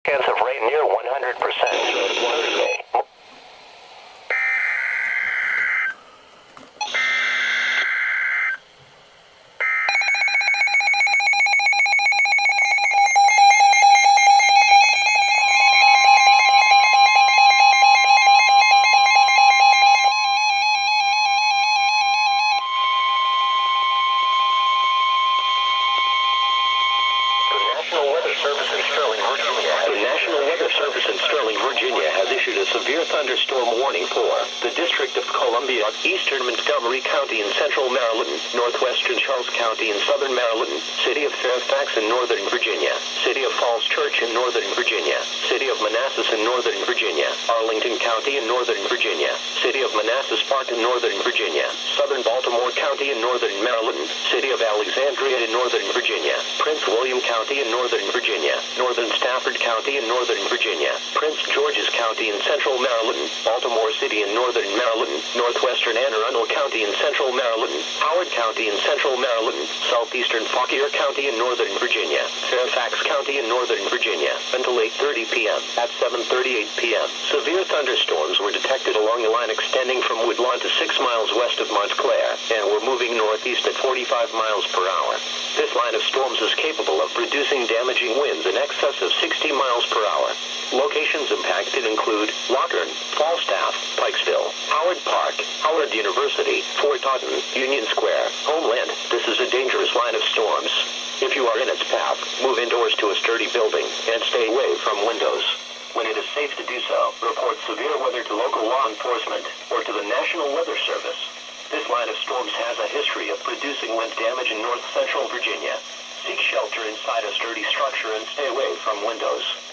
Chance of rain near 100%. Thursday. Severe thunderstorm warning for the District of Columbia, eastern Montgomery County in central Maryland, northwestern Charles County in southern Maryland, city of Fairfax in northern Virginia, city of Falls Church in northern Virginia, city of Manassas in northern Virginia, Arlington County in northern Virginia, city of Manassas Park in northern Virginia, southern Baltimore County in northern Maryland, city of Alexandria in northern Virginia, Prince William County in northern Virginia, northern Stafford County in northern Virginia, Prince George's County in central Maryland, Baltimore City in northern Maryland, northwestern Arundel County in central Maryland, Howard County in central Maryland, southeastern Fauquier County in northern Virginia, Fairfax County in northern Virginia, until 8:30 p.m. At 7:38 p.m., severe thunderstorms were detected along a line extending from Woodlawn to 6 miles west of Montclair, and were moving northeast at 45 miles per hour. This line of storms is capable of producing damaging winds in excess of 60 miles per hour. Locations impacted include Lockern, Falstaff, Pikesville, Howard Park, Howard University, Fort Totten, Union Square, Homeland. This is a dangerous line of storms. If you are in its path, move indoors to a sturdy building and stay away from windows. When it is safe to do so, report severe weather to local law enforcement or to the National Weather Service. This line of storms has a history of producing wind damage in north central Virginia. Seek shelter inside a sturdy structure and stay away from windows.